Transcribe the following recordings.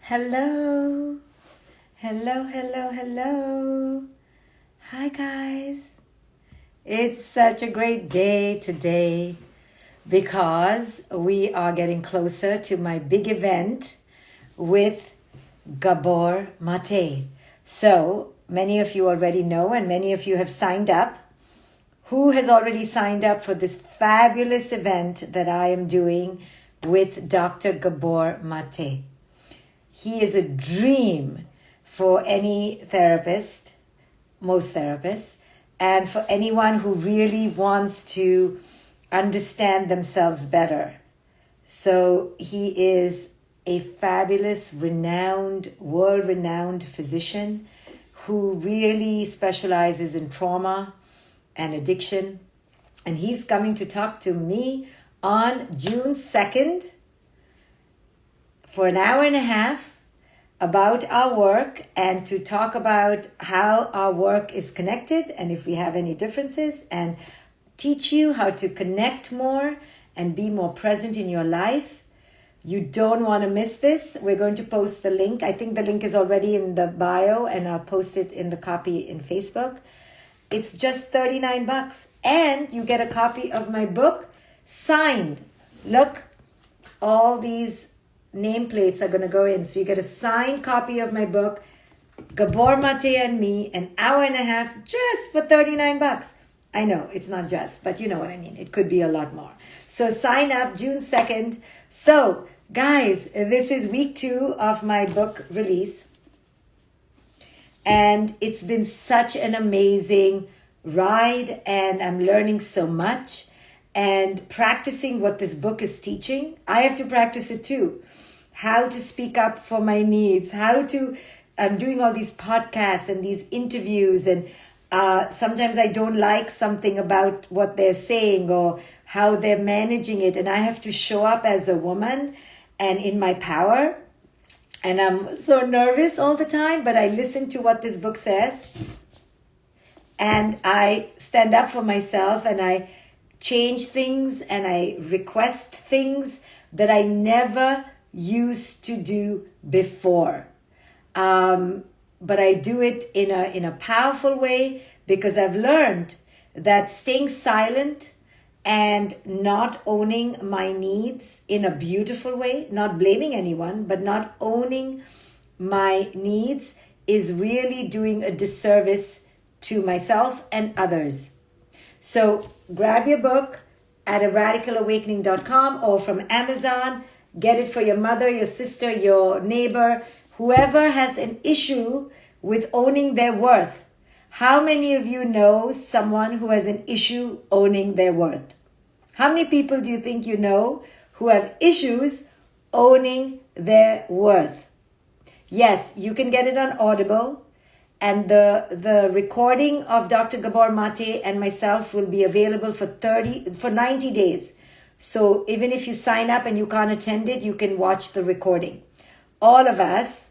Hello. Hello. Hi, guys. It's such a great day today because we are getting closer to my big event with Gabor Mate. So many of you already know and many of you have signed up. Who has already signed up for this fabulous event that I am doing with Dr. Gabor Mate? He is a dream for any therapist, most therapists, and for anyone who really wants to understand themselves better. So he is a fabulous, world-renowned physician who really specializes in trauma and addiction. And he's coming to talk to me on June 2nd for an hour and a half about our work and to talk about how our work is connected and if we have any differences, and teach you how to connect more and be more present in your life. You don't want to miss this. We're going to post the link. I think the link is already in the bio and I'll post it in the copy in Facebook. It's just $39 and you get a copy of my book signed. Look, all these nameplates are going to go in. So you get a signed copy of my book, Gabor Mate and Me, an hour and a half just for $39. I know it's not just, but you know what I mean. It could be a lot more. So sign up June 2nd. So guys, this is week 2 of my book release. And it's been such an amazing ride and I'm learning so much and practicing what this book is teaching. I have to practice it too. How to speak up for my needs, I'm doing all these podcasts and these interviews, and sometimes I don't like something about what they're saying or how they're managing it, and I have to show up as a woman and in my power. And I'm so nervous all the time, but I listen to what this book says and I stand up for myself and I change things and I request things that I never used to do before. But I do it in a powerful way because I've learned that staying silent and not owning my needs in a beautiful way, not blaming anyone, but not owning my needs is really doing a disservice to myself and others. So grab your book at radicalawakening.com or from Amazon. Get it for your mother, your sister, your neighbor, whoever has an issue with owning their worth. How many of you know someone who has an issue owning their worth? How many people do you think you know who have issues owning their worth? Yes, you can get it on Audible, and the recording of Dr. Gabor Mate and myself will be available for 90 days. So even if you sign up and you can't attend it, you can watch the recording. All of us,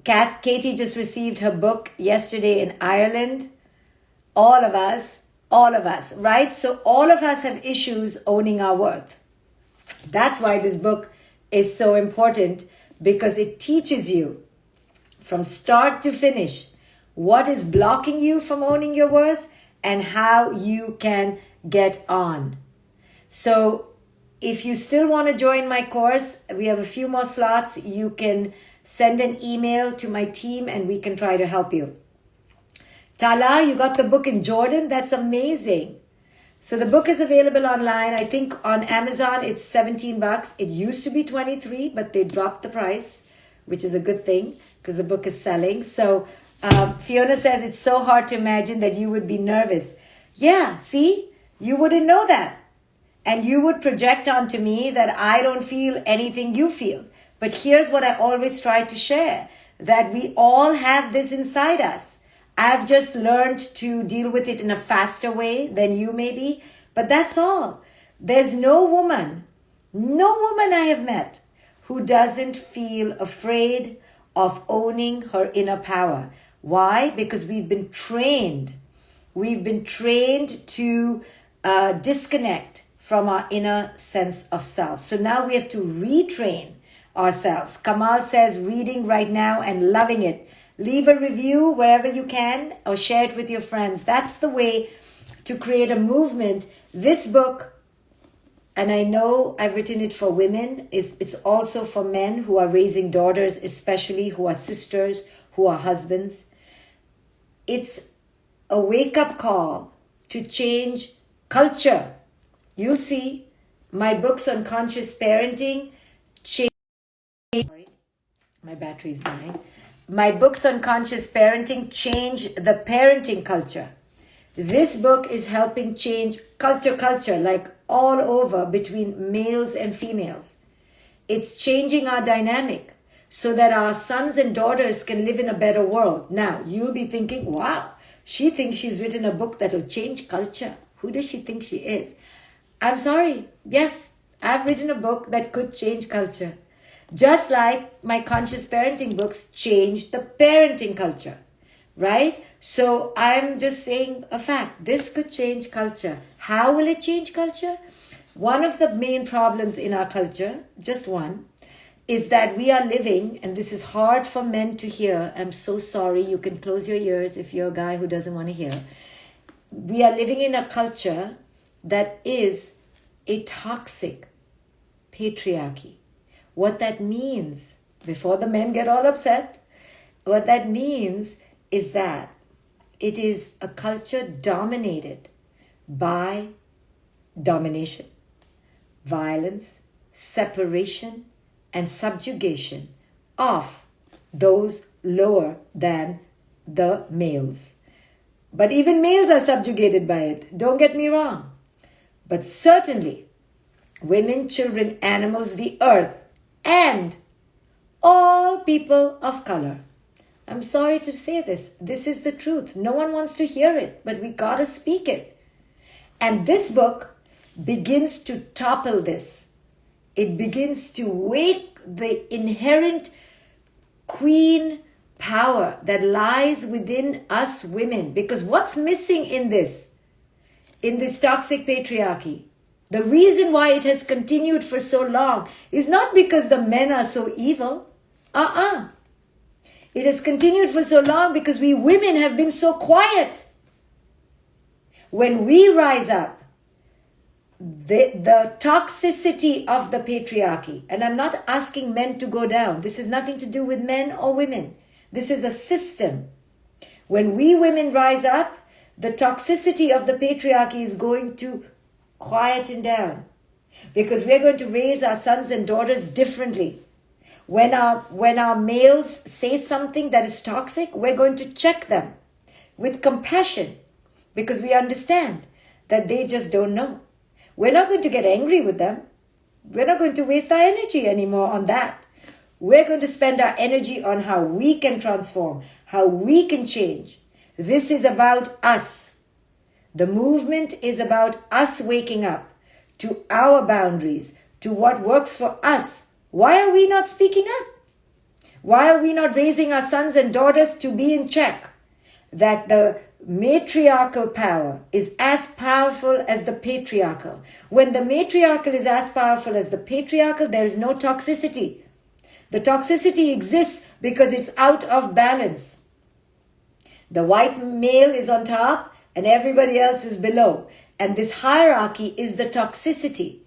Katie just received her book yesterday in Ireland. All of us, right? So all of us have issues owning our worth. That's why this book is so important, because it teaches you from start to finish what is blocking you from owning your worth and how you can get on. So if you still want to join my course, we have a few more slots. You can send an email to my team and we can try to help you. Tala, you got the book in Jordan? That's amazing. So the book is available online. I think on Amazon it's $17. It used to be $23, but they dropped the price, which is a good thing because the book is selling. So Fiona says it's so hard to imagine that you would be nervous. Yeah, see? You wouldn't know that. And you would project onto me that I don't feel anything you feel. But here's what I always try to share, that we all have this inside us. I've just learned to deal with it in a faster way than you maybe, but that's all. There's no woman I have met who doesn't feel afraid of owning her inner power. Why? Because we've been trained. We've been trained to disconnect from our inner sense of self. So now we have to retrain ourselves. Kamal says, reading right now and loving it. Leave a review wherever you can or share it with your friends. That's the way to create a movement. This book, and I know I've written it for women, it's also for men who are raising daughters, especially who are sisters, who are husbands. It's a wake-up call to change culture. You'll see my books on conscious parenting change. Sorry, my battery's dying. My books on conscious parenting change the parenting culture. This book is helping change culture, like all over between males and females. It's changing our dynamic so that our sons and daughters can live in a better world. Now, you'll be thinking, wow, she thinks she's written a book that'll change culture. Who does she think she is? I'm sorry. Yes, I've written a book that could change culture. Just like my conscious parenting books changed the parenting culture, right? So I'm just saying a fact. This could change culture. How will it change culture? One of the main problems in our culture, just one, is that we are living, and this is hard for men to hear. I'm so sorry. You can close your ears if you're a guy who doesn't want to hear. We are living in a culture that is a toxic patriarchy. What that means, before the men get all upset, what that means is that it is a culture dominated by domination, violence, separation, and subjugation of those lower than the males. But even males are subjugated by it. Don't get me wrong. But certainly, women, children, animals, the earth, and all people of color. I'm sorry to say this. This is the truth. No one wants to hear it, but we gotta speak it. And this book begins to topple this. It begins to wake the inherent queen power that lies within us women. Because what's missing in this toxic patriarchy? The reason why it has continued for so long is not because the men are so evil. It has continued for so long because we women have been so quiet. When we rise up, the toxicity of the patriarchy, and I'm not asking men to go down. This has nothing to do with men or women. This is a system. When we women rise up, the toxicity of the patriarchy is going to quieten down, because we're going to raise our sons and daughters differently. When our males say something that is toxic, we're going to check them with compassion, because we understand that they just don't know. We're not going to get angry with them. We're not going to waste our energy anymore on that. We're going to spend our energy on how we can transform, how we can change. This is about us. The movement is about us waking up to our boundaries, to what works for us. Why are we not speaking up? Why are we not raising our sons and daughters to be in check? That the matriarchal power is as powerful as the patriarchal. When the matriarchal is as powerful as the patriarchal, there is no toxicity. The toxicity exists because it's out of balance. The white male is on top and everybody else is below. And this hierarchy is the toxicity.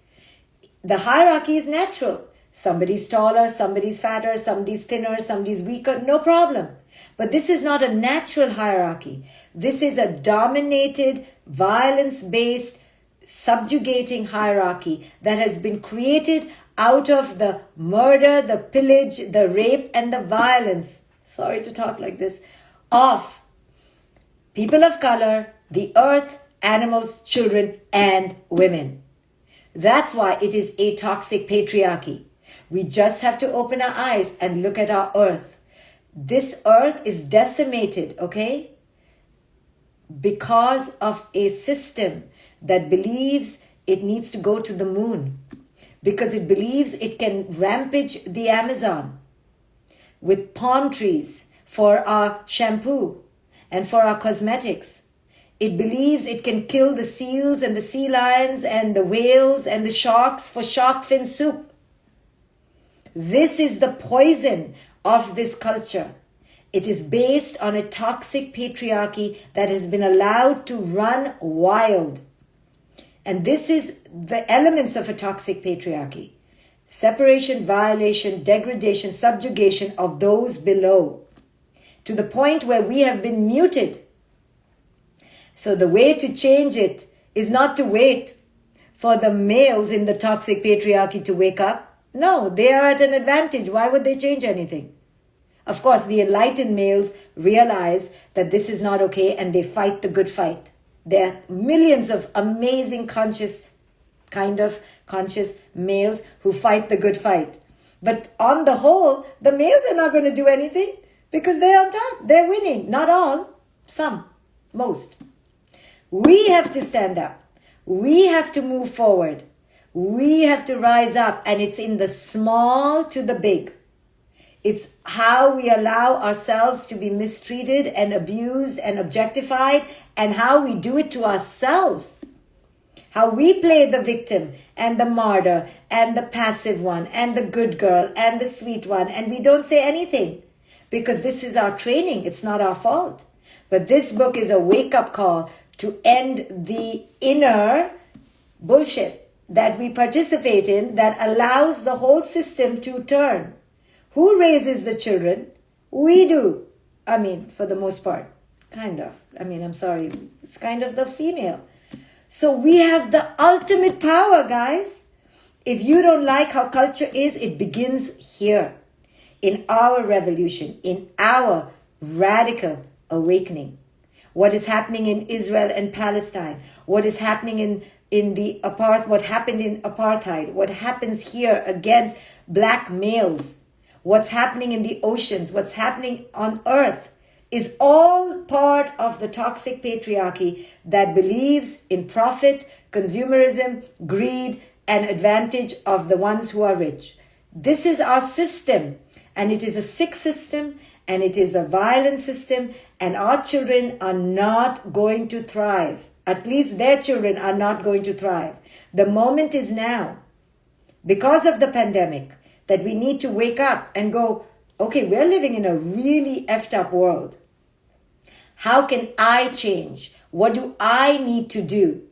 The hierarchy is natural. Somebody's taller, somebody's fatter, somebody's thinner, somebody's weaker, no problem. But this is not a natural hierarchy. This is a dominated, violence-based, subjugating hierarchy that has been created out of the murder, the pillage, the rape, and the violence, sorry to talk like this, of people of color, the earth, animals, children, and women. That's why it is a toxic patriarchy. We just have to open our eyes and look at our earth. This earth is decimated, okay? Because of a system that believes it needs to go to the moon. Because it believes it can rampage the Amazon with palm trees for our shampoo and for our cosmetics. It believes it can kill the seals and the sea lions and the whales and the sharks for shark fin soup. This is the poison of this culture. It is based on a toxic patriarchy that has been allowed to run wild. And this is the elements of a toxic patriarchy. Separation, violation, degradation, subjugation of those below. To the point where we have been muted. So the way to change it is not to wait for the males in the toxic patriarchy to wake up. No, they are at an advantage. Why would they change anything? Of course, the enlightened males realize that this is not okay and they fight the good fight. There are millions of amazing conscious males who fight the good fight. But on the whole, the males are not going to do anything because they're on top. They're winning. Not all. Some. Most. We have to stand up. We have to move forward. We have to rise up. And it's in the small to the big. It's how we allow ourselves to be mistreated and abused and objectified, and how we do it to ourselves. How we play the victim and the martyr and the passive one and the good girl and the sweet one, and we don't say anything because this is our training. It's not our fault. But this book is a wake-up call to end the inner bullshit that we participate in that allows the whole system to turn. Who raises the children? We do. I mean, for the most part. Kind of. I'm sorry. It's kind of the female. So we have the ultimate power, guys. If you don't like how culture is, it begins here. In our revolution. In our radical awakening. What is happening in Israel and Palestine. What is happening what happened in apartheid. What happens here against black males. What's happening in the oceans, what's happening on earth is all part of the toxic patriarchy that believes in profit, consumerism, greed, and advantage of the ones who are rich. This is our system, and it is a sick system, and it is a violent system, and our children are not going to thrive. At least their children are not going to thrive. The moment is now. Because of the pandemic, that we need to wake up and go, okay, we're living in a really effed up world. How can I change? What do I need to do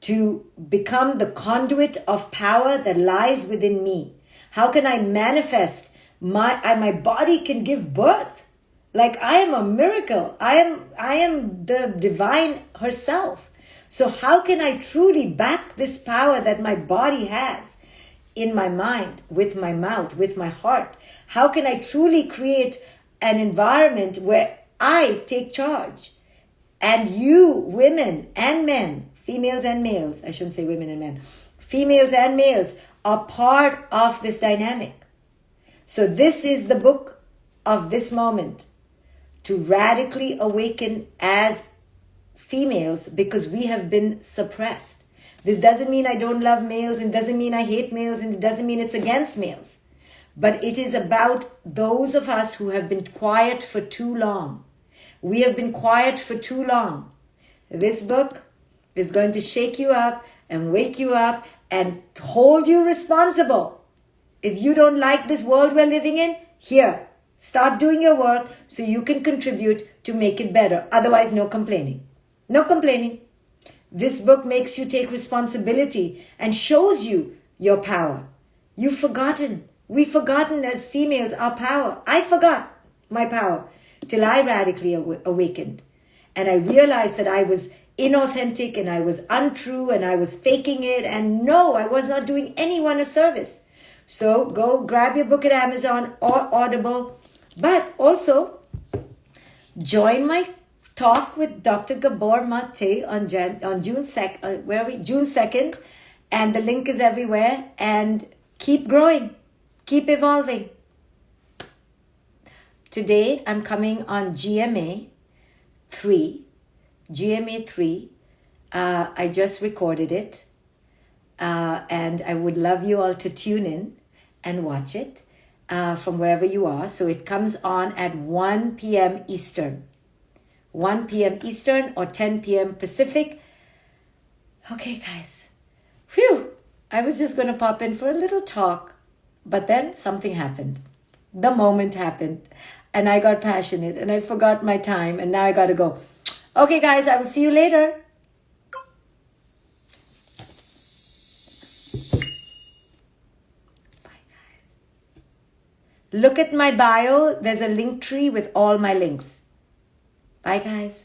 to become the conduit of power that lies within me? How can I manifest my body can give birth? Like I am a miracle. I am the divine herself. So how can I truly back this power that my body has? In my mind, with my mouth, with my heart? How can I truly create an environment where I take charge? And you, women and men, females and males, I shouldn't say women and men, females and males are part of this dynamic. So this is the book of this moment, to radically awaken as females because we have been suppressed. This doesn't mean I don't love males, and doesn't mean I hate males, and it doesn't mean it's against males. But it is about those of us who have been quiet for too long. We have been quiet for too long. This book is going to shake you up and wake you up and hold you responsible. If you don't like this world we're living in, here, start doing your work so you can contribute to make it better. Otherwise, no complaining. No complaining. This book makes you take responsibility and shows you your power. You've forgotten. We've forgotten as females our power. I forgot my power till I radically awakened. And I realized that I was inauthentic and I was untrue and I was faking it. And no, I was not doing anyone a service. So go grab your book at Amazon or Audible. But also join my talk with Dr. Gabor Mate on June 2nd, June 2nd, and the link is everywhere. And keep growing, keep evolving. Today I'm coming on GMA 3. GMA 3. I just recorded it, and I would love you all to tune in and watch it from wherever you are. So it comes on at 1 p.m. Eastern. 1 p.m. Eastern or 10 p.m. Pacific. Okay, guys. Phew! I was just going to pop in for a little talk But then something happened. The moment happened. And I got passionate and I forgot my time. And now I got to go. Okay, guys, I will see you later. Bye, guys. Look at my bio. There's a link tree with all my links. Bye, guys.